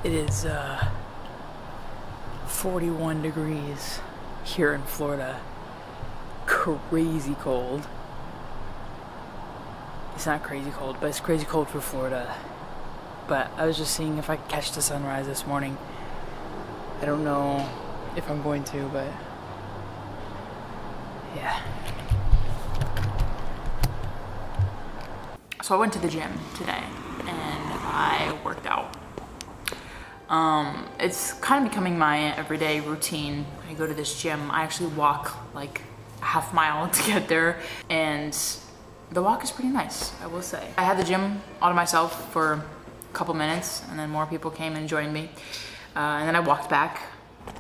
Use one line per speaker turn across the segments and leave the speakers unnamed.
It is 41 degrees here in Florida. Crazy cold. It's not crazy cold, but it's crazy cold for Florida. But I was just seeing if I could catch the sunrise this morning. I don't know if I'm going to, but yeah. So I went to the gym today and I worked out. It's kind of becoming my everyday routine. I go to this gym. I actually walk like a half mile to get there, and the walk is pretty nice, I will say. I had the gym all to myself for a couple minutes, and then more people came and joined me. And then I walked back.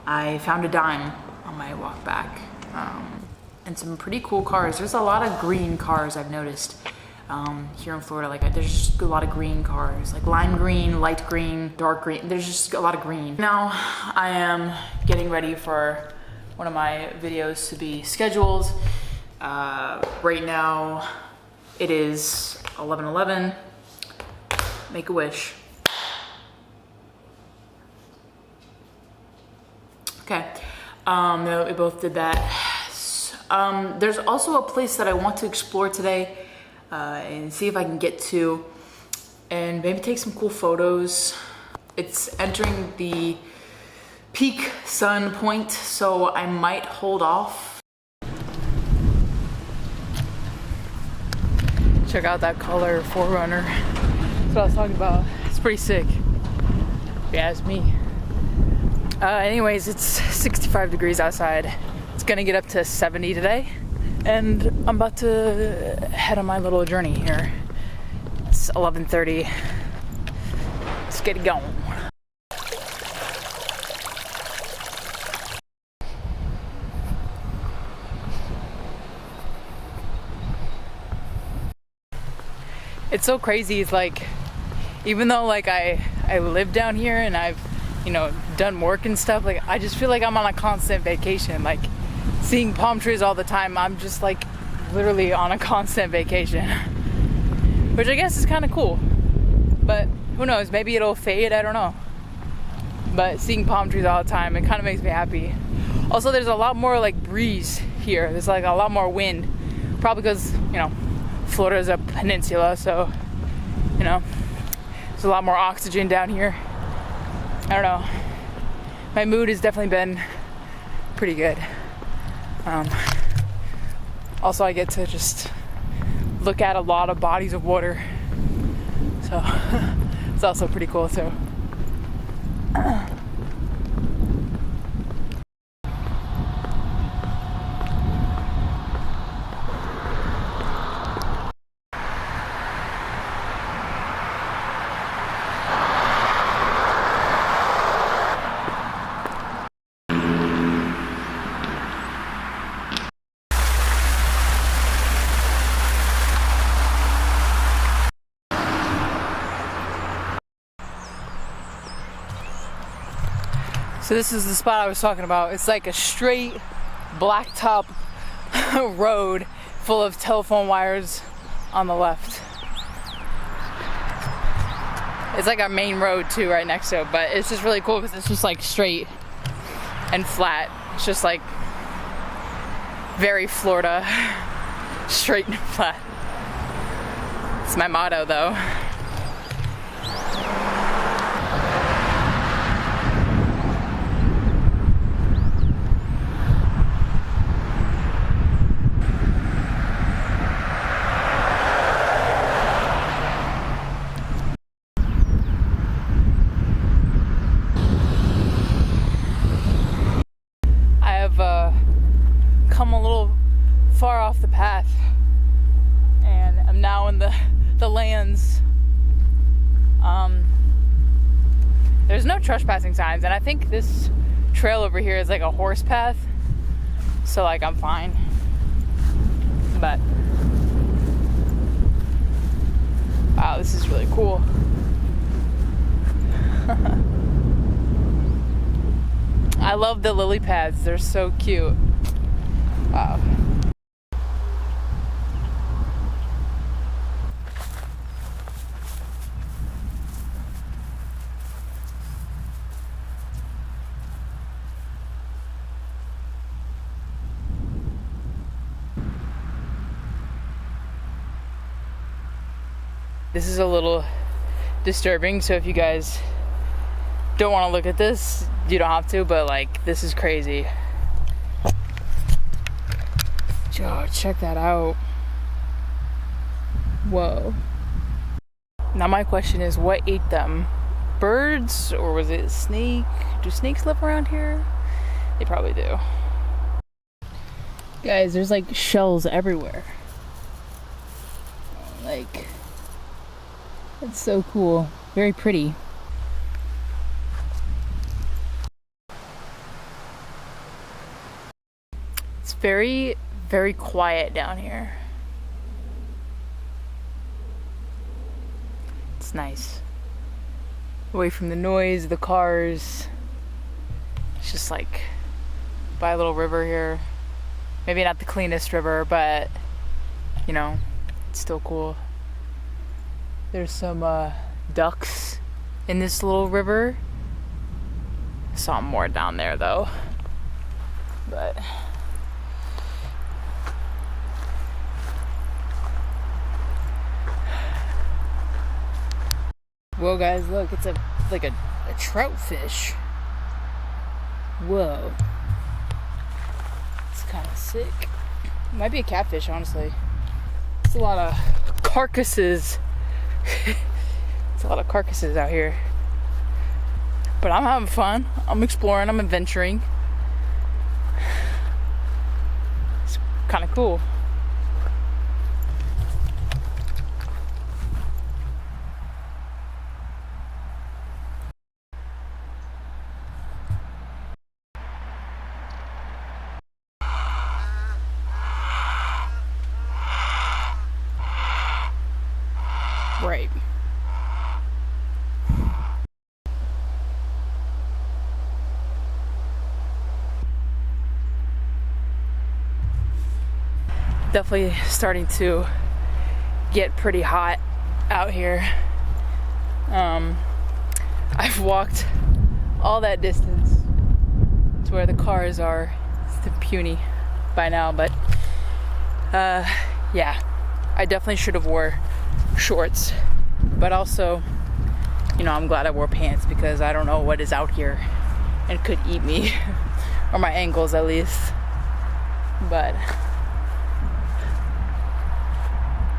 I found a dime on my walk back, and some pretty cool cars. There's a lot of green cars I've noticed. Here in Florida, like there's just a lot of green cars, like lime green, light green, dark green. There's just a lot of green. Now I am getting ready for one of my videos to be scheduled. Right now it is 11:11. Make a wish. Okay, no, we both did that. There's also a place that I want to explore today. And see if I can get to, and maybe take some cool photos. It's entering the peak sun point, so I might hold off. Check out that color 4Runner. That's what I was talking about. It's pretty sick, if you ask me. Anyways, it's 65 degrees outside. It's gonna get up to 70 today. And I'm about to head on my little journey here. It's 11:30. Let's get it going. It's so crazy. It's like, even though like I live down here and I've, done work and stuff, like I just feel like I'm on a constant vacation. Like, seeing palm trees all the time, I'm just like literally on a constant vacation, which I guess is kind of cool, but who knows, maybe it'll fade, I don't know. But seeing palm trees all the time, it kind of makes me happy. Also, there's a lot more like breeze here. There's like a lot more wind, probably because Florida is a peninsula, so there's a lot more oxygen down here. I don't know, my mood has definitely been pretty good. Also, I get to just look at a lot of bodies of water, so it's also pretty cool too. So this is the spot I was talking about. It's like a straight blacktop road full of telephone wires on the left. It's like our main road too right next to it, but it's just really cool because it's just like straight and flat. It's just like very Florida, straight and flat. It's my motto though. Come a little far off the path, and I'm now in the lands. There's no trespassing signs, and I think this trail over here is like a horse path, so like I'm fine. But wow, this is really cool. I love the lily pads, they're so cute. Wow. This is a little disturbing, so if you guys don't want to look at this, you don't have to, but like, this is crazy. Oh, check that out. Whoa. Now my question is, what ate them? Birds, or was it a snake? Do snakes live around here? They probably do. Guys, there's like shells everywhere. Like, it's so cool. Very pretty. It's very, very quiet down here. It's nice. Away from the noise, the cars. It's just like by a little river here. Maybe not the cleanest river, but you know, it's still cool. There's some ducks in this little river. Saw more down there though. But whoa, guys, look, it's like a trout fish. Whoa. It's kind of sick. It might be a catfish, honestly. It's a lot of carcasses. It's a lot of carcasses out here. But I'm having fun. I'm exploring, I'm adventuring. It's kind of cool. Right. Definitely starting to get pretty hot out here. I've walked all that distance to where the cars are. It's puny by now, but yeah, I definitely should have wore shorts, but also, you know, I'm glad I wore pants because I don't know what is out here and could eat me or my ankles at least. But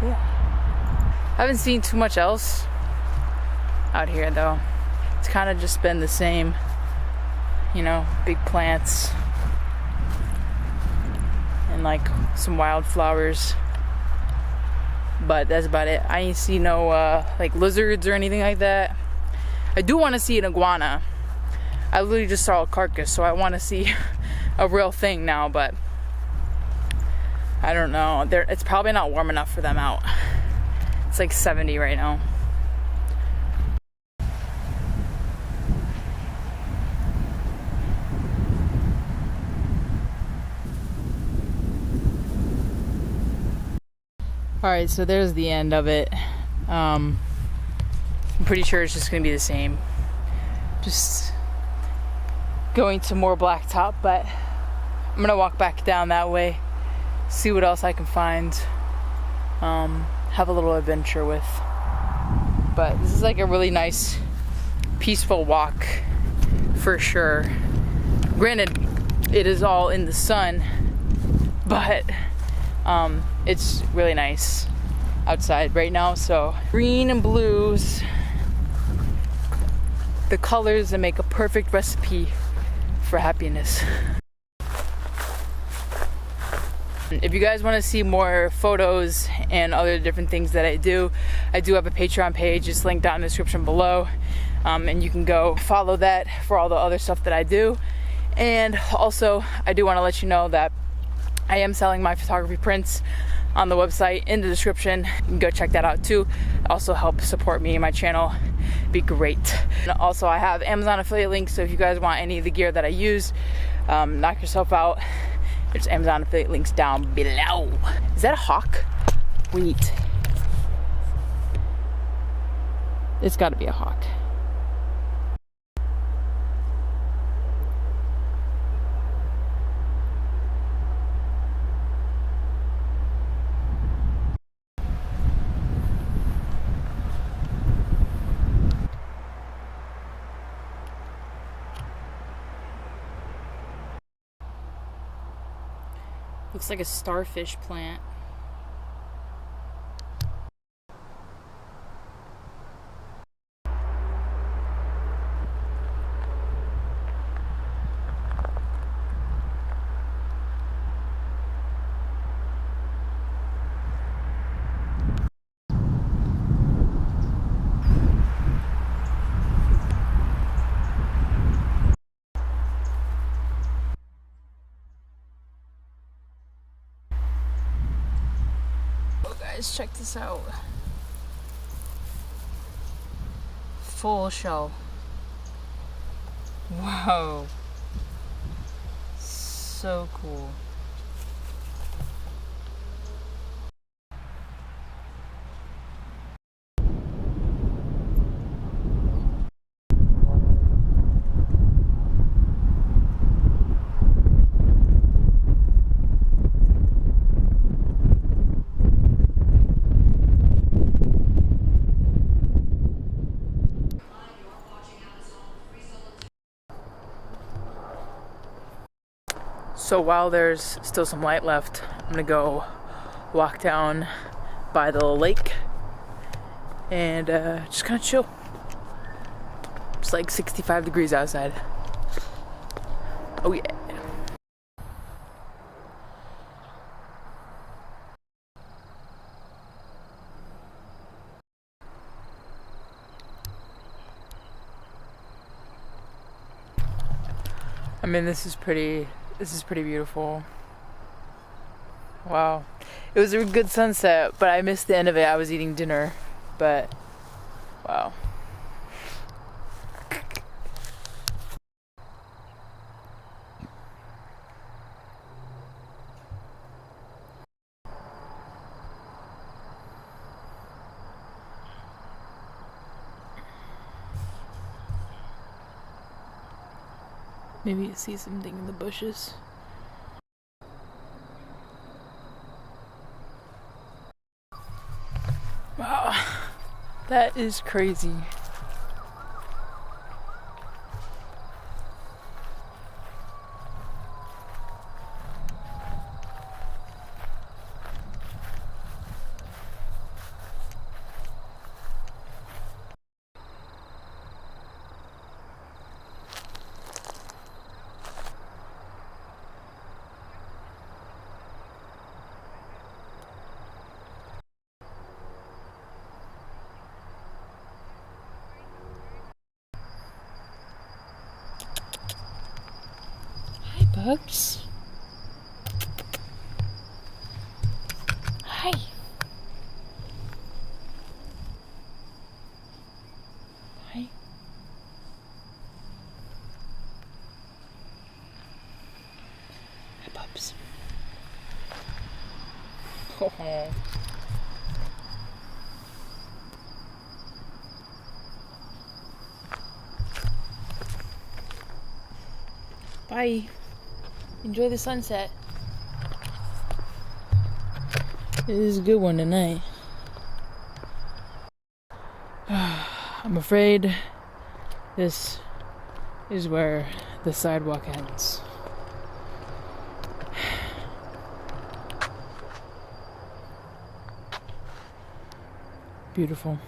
yeah, I haven't seen too much else out here though. It's kind of just been the same, you know, big plants and like some wildflowers. But that's about it. I ain't see no like lizards or anything like that. I do want to see an iguana. I literally just saw a carcass, so I want to see a real thing now, but I don't know. It's probably not warm enough for them out. It's like 70 right now. Alright, so there's the end of it. I'm pretty sure it's just gonna be the same. Just going to more blacktop, but I'm gonna walk back down that way, see what else I can find, have a little adventure with. But this is like a really nice, peaceful walk for sure. Granted, it is all in the sun, but it's really nice outside right now. So green and blues, the colors that make a perfect recipe for happiness. If you guys want to see more photos and other different things that I do have a Patreon page. It's linked down in the description below, and you can go follow that for all the other stuff that I do. And also, I do want to let you know that I am selling my photography prints on the website in the description. You can go check that out too. Also help support me and my channel. Be great. And also, I have Amazon affiliate links, so if you guys want any of the gear that I use, knock yourself out. There's Amazon affiliate links down below. Is that a hawk? Wait. It's gotta be a hawk. Looks like a starfish plant. Guys, check this out. Full shell. Whoa. So cool. So while there's still some light left, I'm gonna go walk down by the lake and just kind of chill. It's like 65 degrees outside. Oh yeah. I mean, this is pretty beautiful. Wow. It was a good sunset, but I missed the end of it. I was eating dinner, but wow. Maybe you see something in the bushes. Wow, that is crazy. Bugs. Hi. Hi. Hi, pups. Oh. Bye. Enjoy the sunset. It is a good one tonight. I'm afraid this is where the sidewalk ends. Beautiful.